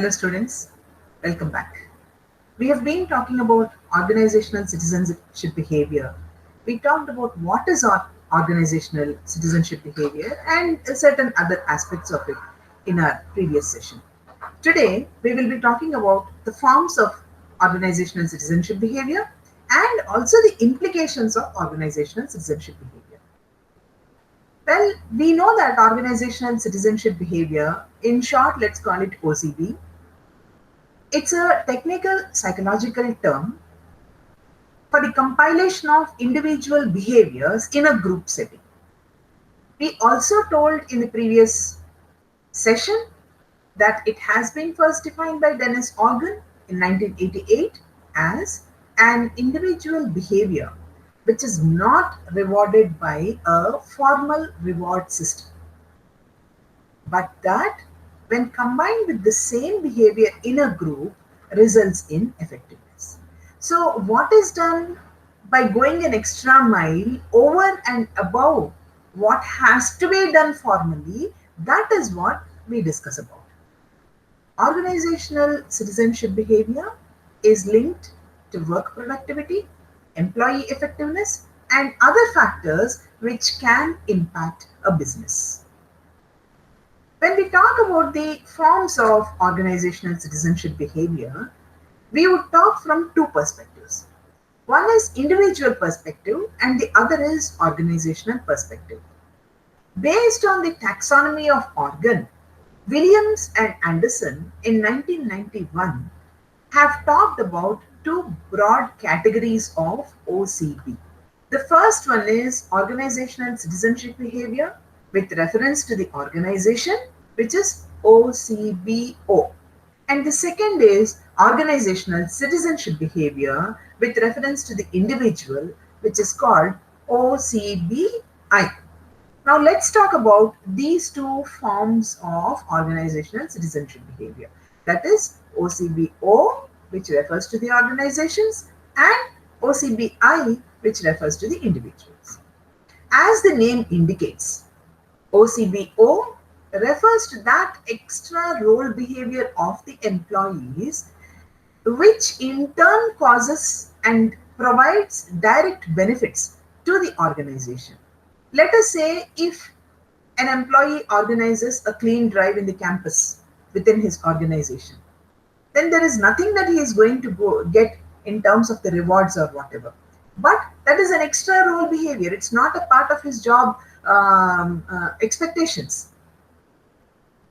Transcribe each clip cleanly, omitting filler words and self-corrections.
Hello students, welcome back. We have been talking about organizational citizenship behavior. We talked about what is organizational citizenship behavior and certain other aspects of it in our previous session. Today, we will be talking about the forms of organizational citizenship behavior and also the implications of organizational citizenship behavior. Well, we know that organizational citizenship behavior, in short, let's call it OCB. It's a technical psychological term for the compilation of individual behaviors in a group setting. We also told in the previous session that it has been first defined by Dennis Organ in 1988 as an individual behavior which is not rewarded by a formal reward system, but that when combined with the same behavior in a group results in effectiveness. So what is done by going an extra mile over and above what has to be done formally, that is what we discuss about. Organizational citizenship behavior is linked to work productivity, employee effectiveness, and other factors which can impact a business. When we talk about the forms of organizational citizenship behavior, we would talk from two perspectives. One is individual perspective and the other is organizational perspective. Based on the taxonomy of organ, Williams and Anderson in 1991 have talked about two broad categories of OCB. The first one is organizational citizenship behavior with reference to the organization, which is OCBO. And the second is organizational citizenship behavior with reference to the individual, which is called OCBI. Now let's talk about these two forms of organizational citizenship behavior. That is OCBO, which refers to the organizations, and OCBI, which refers to the individuals. As the name indicates, OCBO refers to that extra role behavior of the employees, which in turn causes and provides direct benefits to the organization. Let us say if an employee organizes a clean drive in the campus within his organization, then there is nothing that he is going to get in terms of the rewards or whatever. But that is an extra role behavior. It's not a part of his job expectations.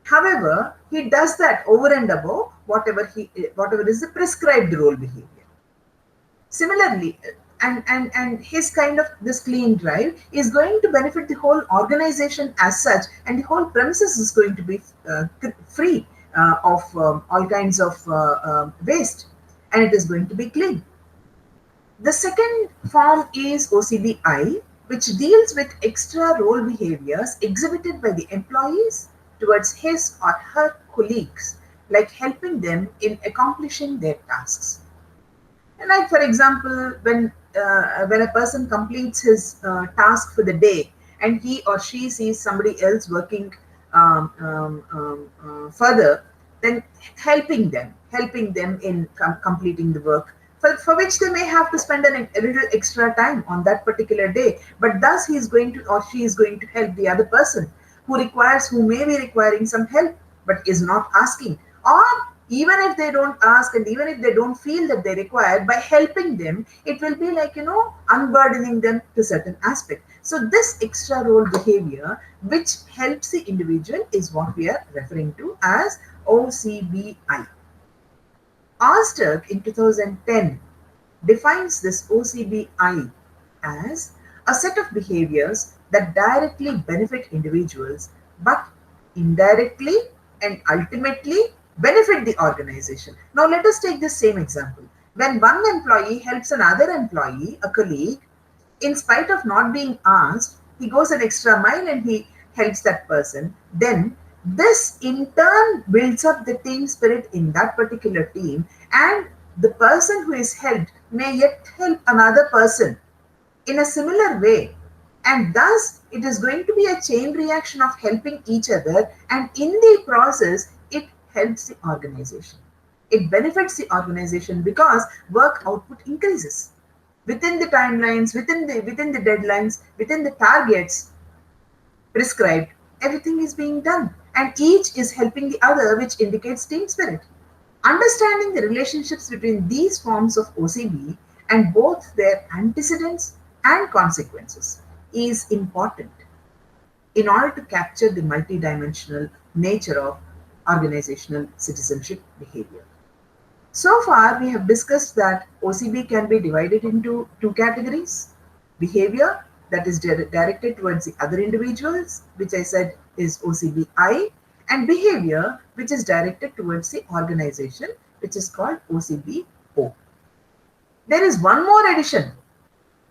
However, he does that over and above whatever is the prescribed role behavior. Similarly, and his kind of this clean drive is going to benefit the whole organization as such, and the whole premises is going to be free of all kinds of waste, and it is going to be clean. The second form is OCBI, which deals with extra role behaviors exhibited by the employees towards his or her colleagues, like helping them in accomplishing their tasks. And like for example, when a person completes his task for the day and he or she sees somebody else working further, then helping them in completing the work, for which they may have to spend a little extra time on that particular day, but thus he is going to or she is going to help the other person who may be requiring some help but is not asking, or even if they don't ask and even if they don't feel that they require, by helping them, it will be like, unburdening them to certain aspect. So this extra role behavior which helps the individual is what we are referring to as OCBI. Osterk in 2010 defines this OCBI as a set of behaviors that directly benefit individuals but indirectly and ultimately benefit the organization. Now let us take this same example. When one employee helps another employee, a colleague, in spite of not being asked, he goes an extra mile and he helps that person, then this in turn builds up the team spirit in that particular team, and the person who is helped may yet help another person in a similar way, and thus it is going to be a chain reaction of helping each other, and in the process it helps the organization. It benefits the organization because work output increases. Within the timelines, within the deadlines, within the targets prescribed, everything is being done. And each is helping the other, which indicates team spirit. Understanding the relationships between these forms of OCB and both their antecedents and consequences is important in order to capture the multidimensional nature of organizational citizenship behavior. So far, we have discussed that OCB can be divided into two categories: behavior, that is directed towards the other individuals, which I said is OCBI, and behavior, which is directed towards the organization, which is called OCBO. There is one more addition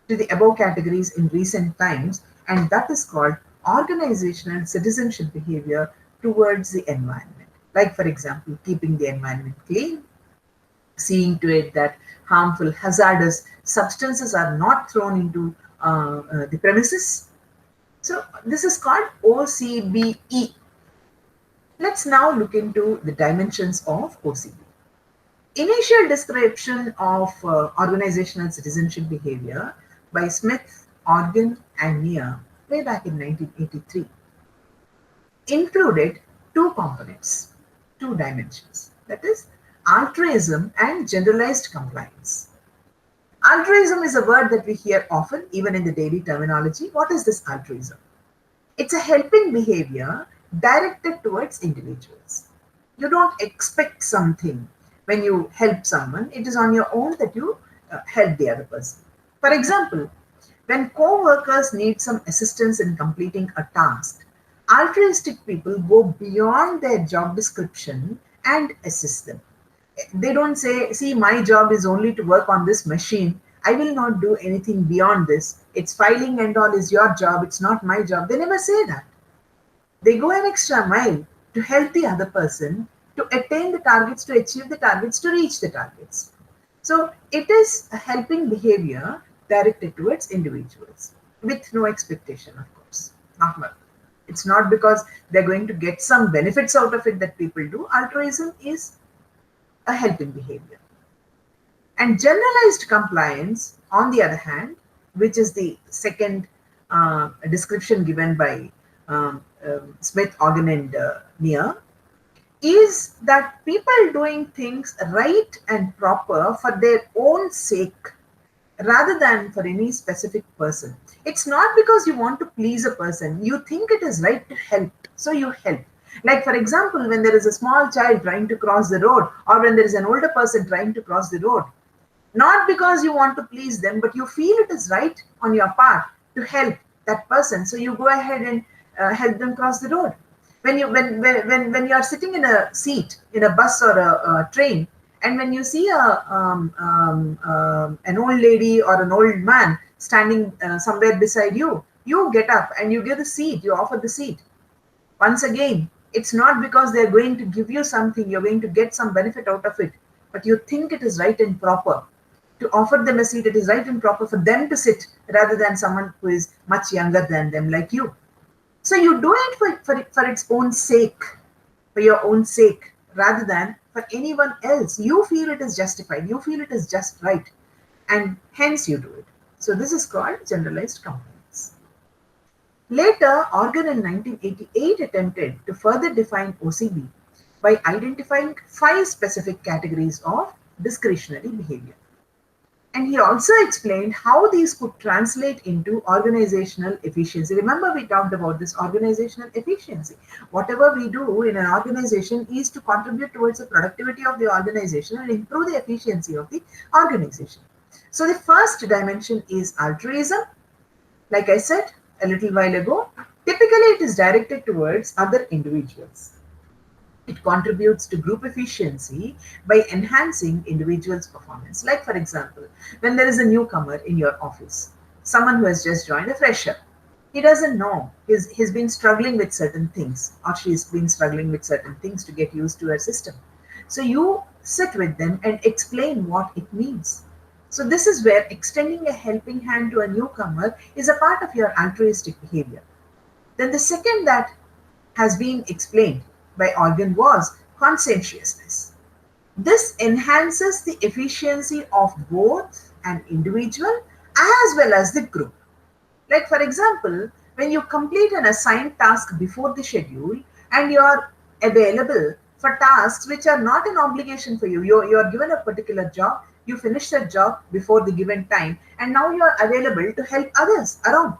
to the above categories in recent times, and that is called organizational citizenship behavior towards the environment. Like, for example, keeping the environment clean, seeing to it that harmful, hazardous substances are not thrown into the premises. So, this is called OCBE. Let's now look into the dimensions of OCB. Initial description of organizational citizenship behavior by Smith, Organ, and Neer way back in 1983 included two components, two dimensions, that is altruism and generalized compliance. Altruism is a word that we hear often, even in the daily terminology. What is this altruism? It's a helping behavior directed towards individuals. You don't expect something when you help someone. It is on your own that you help the other person. For example, when co-workers need some assistance in completing a task, altruistic people go beyond their job description and assist them. They don't say, see, my job is only to work on this machine. I will not do anything beyond this. It's filing and all is your job. It's not my job. They never say that. They go an extra mile to help the other person to attain the targets, to achieve the targets, to reach the targets. So it is a helping behavior directed towards individuals with no expectation, of course. It's not because they're going to get some benefits out of it that people do. Altruism is a helping behavior. And generalized compliance, on the other hand, which is the second description given by Smith, Organ, and Neer, is that people doing things right and proper for their own sake rather than for any specific person. It's not because you want to please a person. You think it is right to help, so you help. Like, for example, when there is a small child trying to cross the road, or when there is an older person trying to cross the road, not because you want to please them, but you feel it is right on your part to help that person, so you go ahead and help them cross the road. When you are sitting in a seat in a bus or a train, and when you see an old lady or an old man standing somewhere beside you, you get up and you give the seat, you offer the seat. Once again, it's not because they're going to give you something, you're going to get some benefit out of it, but you think it is right and proper to offer them a seat. It is right and proper for them to sit rather than someone who is much younger than them, like you. So you do it for its own sake, for your own sake, rather than for anyone else. You feel it is justified, you feel it is just right, and hence you do it. So this is called generalized compliance. Later, Organ in 1988 attempted to further define OCB by identifying 5 specific categories of discretionary behavior. And he also explained how these could translate into organizational efficiency. Remember, we talked about this organizational efficiency. Whatever we do in an organization is to contribute towards the productivity of the organization and improve the efficiency of the organization. So the first dimension is altruism. Like I said a little while ago, typically it is directed towards other individuals. It contributes to group efficiency by enhancing individuals' performance. Like, for example, when there is a newcomer in your office, someone who has just joined, a fresher, he doesn't know, he's been struggling with certain things, or she's been struggling with certain things to get used to her system. So you sit with them and explain what it means. So this is where extending a helping hand to a newcomer is a part of your altruistic behavior. Then the second that has been explained by Organ was conscientiousness. This enhances the efficiency of both an individual as well as the group. Like, for example, when you complete an assigned task before the schedule and you are available for tasks which are not an obligation for you, you are given a particular job, you finish that job before the given time, and now you are available to help others around.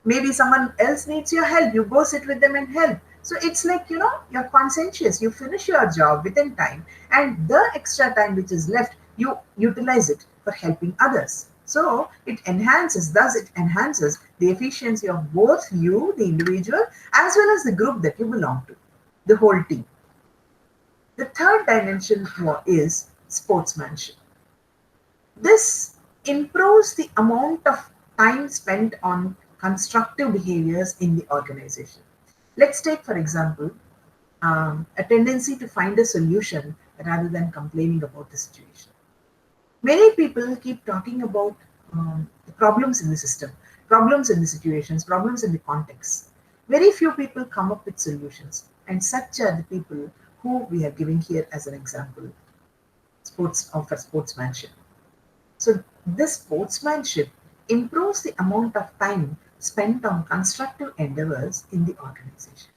Maybe someone else needs your help, you go sit with them and help. So it's like, you're conscientious, you finish your job within time, and the extra time which is left, you utilize it for helping others. So it enhances the efficiency of both you, the individual, as well as the group that you belong to, the whole team. The third dimension is sportsmanship. This improves the amount of time spent on constructive behaviors in the organization. Let's take, for example, a tendency to find a solution rather than complaining about the situation. Many people keep talking about the problems in the system, problems in the situations, problems in the context. Very few people come up with solutions, and such are the people who we are giving here as an example, for sportsmanship. So this sportsmanship improves the amount of time spent on constructive endeavors in the organization.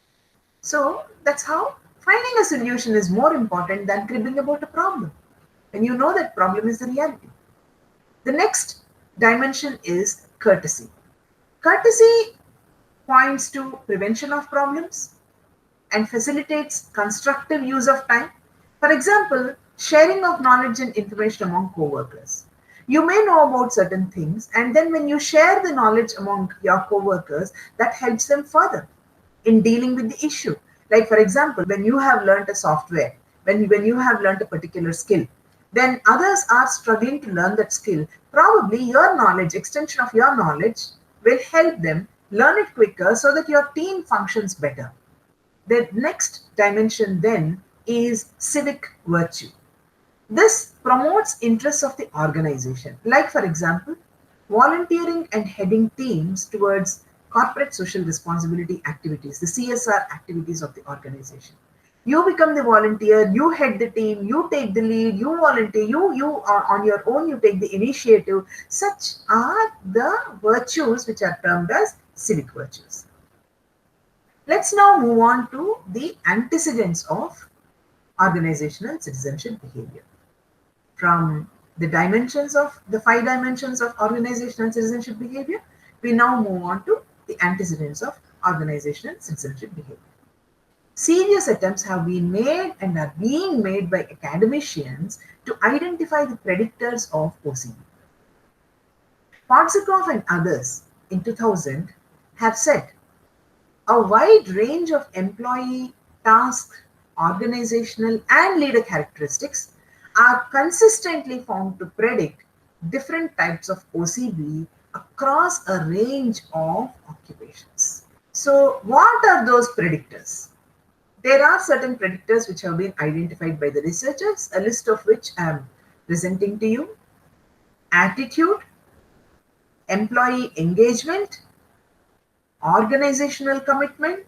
So that's how finding a solution is more important than cribbing about a problem. And you know that problem is the reality. The next dimension is courtesy. Courtesy points to prevention of problems and facilitates constructive use of time. For example, sharing of knowledge and information among co-workers. You may know about certain things, and then when you share the knowledge among your co-workers, that helps them further in dealing with the issue. Like, for example, when you have learned a software, when you have learned a particular skill, then others are struggling to learn that skill. Probably your knowledge, extension of your knowledge, will help them learn it quicker so that your team functions better. The next dimension then is civic virtue. This promotes interests of the organization. Like, for example, volunteering and heading teams towards corporate social responsibility activities, the CSR activities of the organization. You become the volunteer, you head the team, you take the lead, you volunteer, you are on your own, you take the initiative. Such are the virtues which are termed as civic virtues. Let's now move on to the antecedents of organizational citizenship behavior. From the 5 dimensions of organizational citizenship behavior, we now move on to the antecedents of organizational citizenship behavior. Serious attempts have been made and are being made by academicians to identify the predictors of OCB. Podsikov and others in 2000 have said a wide range of employee, task, organizational, and leader characteristics are consistently found to predict different types of OCB across a range of occupations. So, what are those predictors? There are certain predictors which have been identified by the researchers, a list of which I am presenting to you. Attitude, employee engagement, organizational commitment,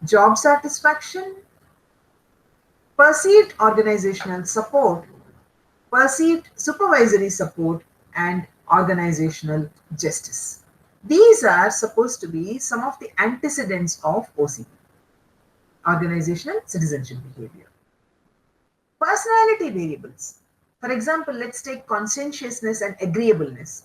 job satisfaction, perceived organizational support, perceived supervisory support, and organizational justice. These are supposed to be some of the antecedents of OCB, organizational citizenship behavior. Personality variables. For example, let's take conscientiousness and agreeableness.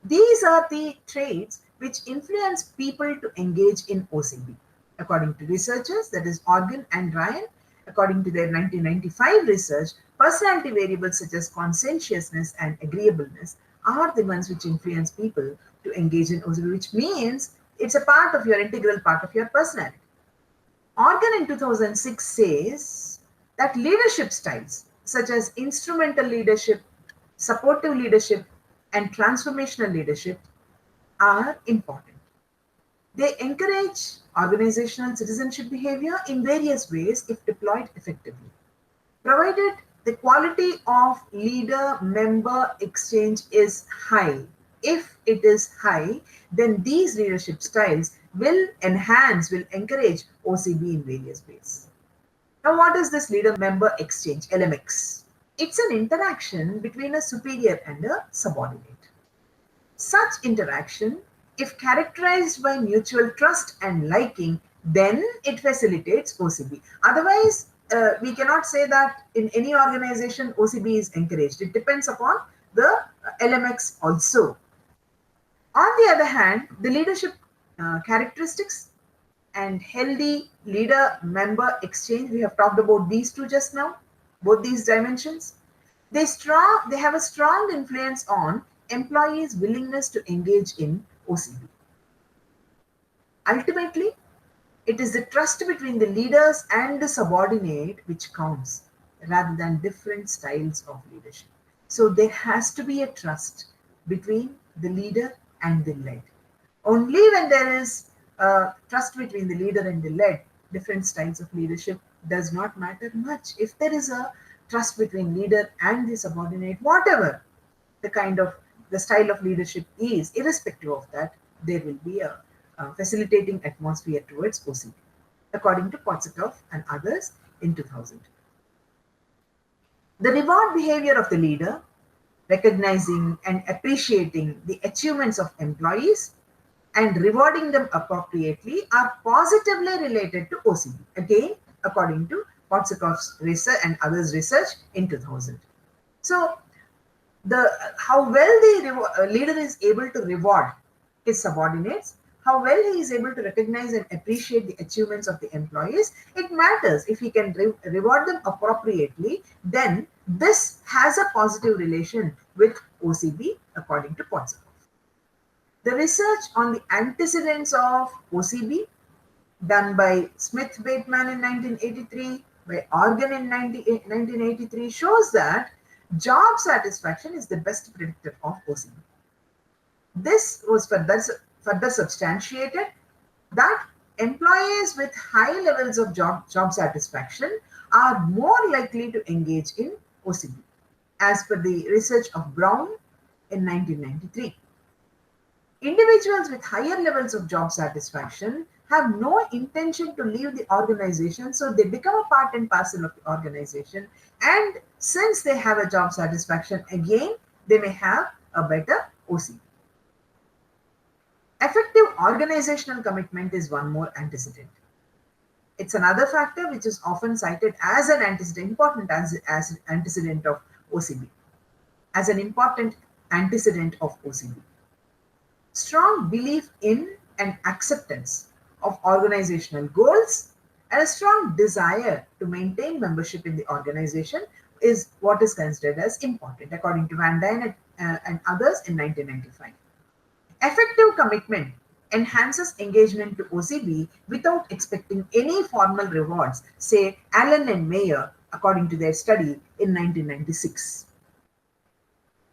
These are the traits which influence people to engage in OCB. According to researchers, that is Organ and Ryan, according to their 1995 research, personality variables such as conscientiousness and agreeableness are the ones which influence people to engage in OCB, which means it's integral part of your personality. Organ in 2006 says that leadership styles such as instrumental leadership, supportive leadership, and transformational leadership are important. They encourage organizational citizenship behavior in various ways if deployed effectively, provided the quality of leader-member exchange is high. If it is high, then these leadership styles will encourage OCB in various ways. Now, what is this leader-member exchange, LMX? It's an interaction between a superior and a subordinate. Such interaction, if characterized by mutual trust and liking, then it facilitates OCB. Otherwise, we cannot say that in any organization OCB is encouraged. It depends upon the LMX also. On the other hand, the leadership characteristics and healthy leader-member exchange, we have talked about these two just now, both these dimensions. They have a strong influence on employees' willingness to engage in OCB. Ultimately, it is the trust between the leaders and the subordinate which counts rather than different styles of leadership. So there has to be a trust between the leader and the led. Only when there is trust between the leader and the led, different styles of leadership does not matter much. If there is a trust between leader and the subordinate, whatever the style of leadership is, irrespective of that, there will be a facilitating atmosphere towards OCB, according to Pottsakov and others in 2000. The reward behavior of the leader, recognizing and appreciating the achievements of employees and rewarding them appropriately, are positively related to OCB. Again, according to Potsakov's research and others' research in 2000. So, how well the leader is able to reward his subordinates, how well he is able to recognize and appreciate the achievements of the employees, it matters. If he can reward them appropriately, then this has a positive relation with OCB, according to Pottsakov. The research on the antecedents of OCB, done by Smith Bateman in 1983, by Organ in 1983, shows that job satisfaction is the best predictor of OCB. This was further substantiated that employees with high levels of job satisfaction are more likely to engage in OCB, as per the research of Brown in 1993. Individuals with higher levels of job satisfaction have no intention to leave the organization, so they become a part and parcel of the organization. And since they have a job satisfaction, again, they may have a better OCB. Effective organizational commitment is one more antecedent. It's another factor which is often cited as an antecedent, important as an antecedent of OCB, as an important antecedent of OCB. Strong belief in and acceptance of organizational goals and a strong desire to maintain membership in the organization is what is considered as important, according to Van Dyne and others in 1995. Effective commitment enhances engagement to OCB without expecting any formal rewards, say Allen and Mayer, according to their study in 1996.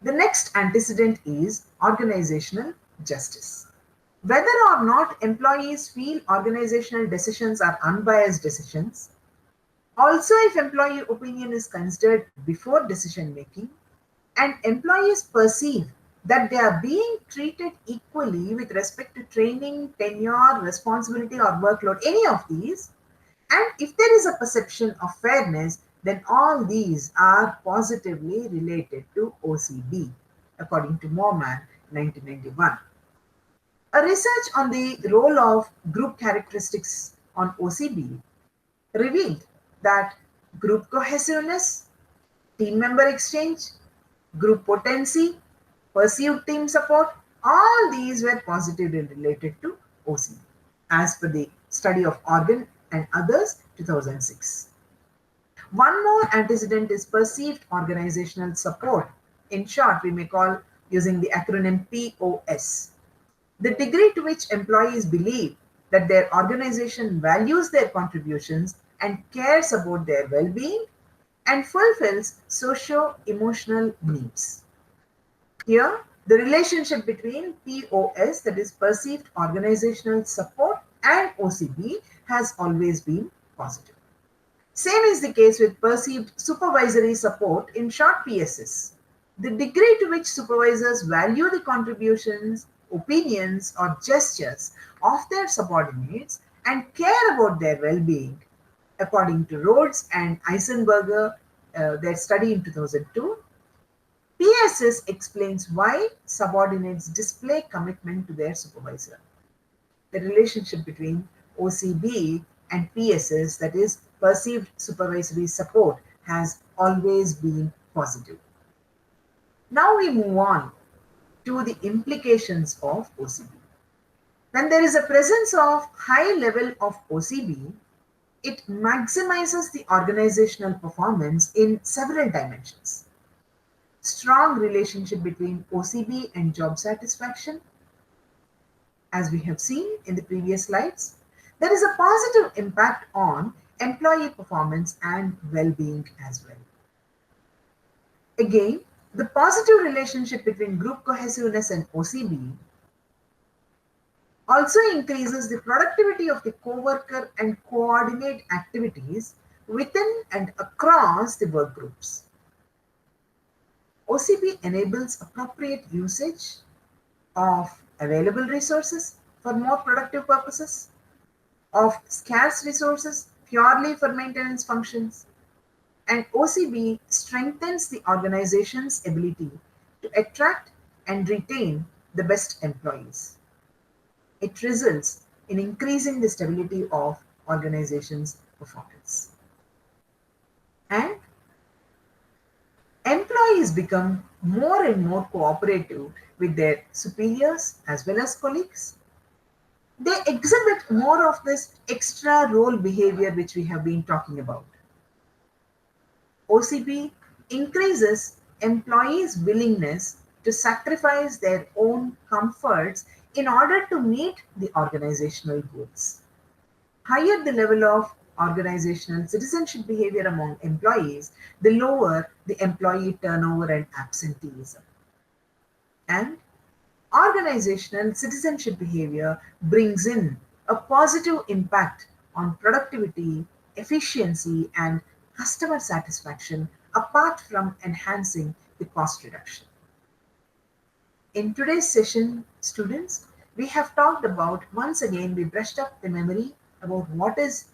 The next antecedent is organizational justice. Whether or not employees feel organizational decisions are unbiased decisions, also if employee opinion is considered before decision making, and employees perceive that they are being treated equally with respect to training, tenure, responsibility, or workload, any of these, and if there is a perception of fairness, then all these are positively related to OCB, according to Moorman, 1991. A research on the role of group characteristics on OCB revealed that group cohesiveness, team member exchange, group potency, perceived team support, all these were positively related to OCB, as per the study of Organ and others, 2006. One more antecedent is perceived organizational support. In short, we may call using the acronym POS. The degree to which employees believe that their organization values their contributions and cares about their well-being and fulfills socio-emotional needs. Here, the relationship between POS, that is perceived organizational support, and OCB has always been positive. Same is the case with perceived supervisory support, in short PSS. The degree to which supervisors value the contributions, opinions, or gestures of their subordinates and care about their well-being According to Rhodes and Eisenberger, their study in 2002, PSS explains why subordinates display commitment to their supervisor. The relationship between OCB and PSS, that is, perceived supervisory support, has always been positive. Now we move on to the implications of OCB. When there is a presence of high level of OCB, it maximizes the organizational performance in several dimensions. Strong relationship between OCB and job satisfaction, as we have seen in the previous slides. There is a positive impact on employee performance and well-being as well. Again, the positive relationship between group cohesiveness and OCB also increases the productivity of the co-worker and coordinate activities within and across the work groups. OCB enables appropriate usage of available resources for more productive purposes, of scarce resources purely for maintenance functions, and OCB strengthens the organization's ability to attract and retain the best employees. It results in increasing the stability of organization's performance. And employees become more and more cooperative with their superiors as well as colleagues. They exhibit more of this extra role behavior which we have been talking about. OCB increases employees' willingness to sacrifice their own comforts in order to meet the organizational goals. Higher the level of organizational citizenship behavior among employees, the lower the employee turnover and absenteeism. And organizational citizenship behavior brings in a positive impact on productivity, efficiency, and customer satisfaction apart from enhancing the cost reduction. In today's session, students, we have talked about, once again, we brushed up the memory about what is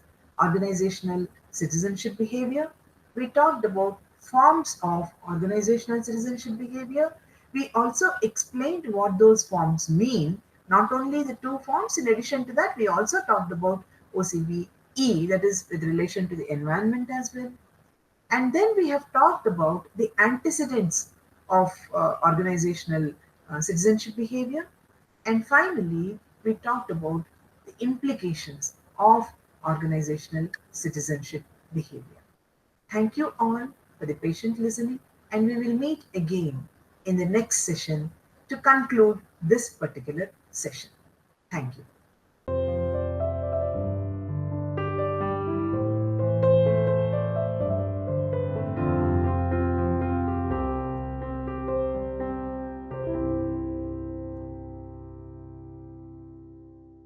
organizational citizenship behavior. We talked about forms of organizational citizenship behavior. We also explained what those forms mean. Not only the two forms, in addition to that, we also talked about OCBE, that is with relation to the environment as well. And then we have talked about the antecedents of organizational citizenship behavior. And finally, we talked about the implications of organizational citizenship behavior. Thank you all for the patient listening, and we will meet again in the next session to conclude this particular session. Thank you.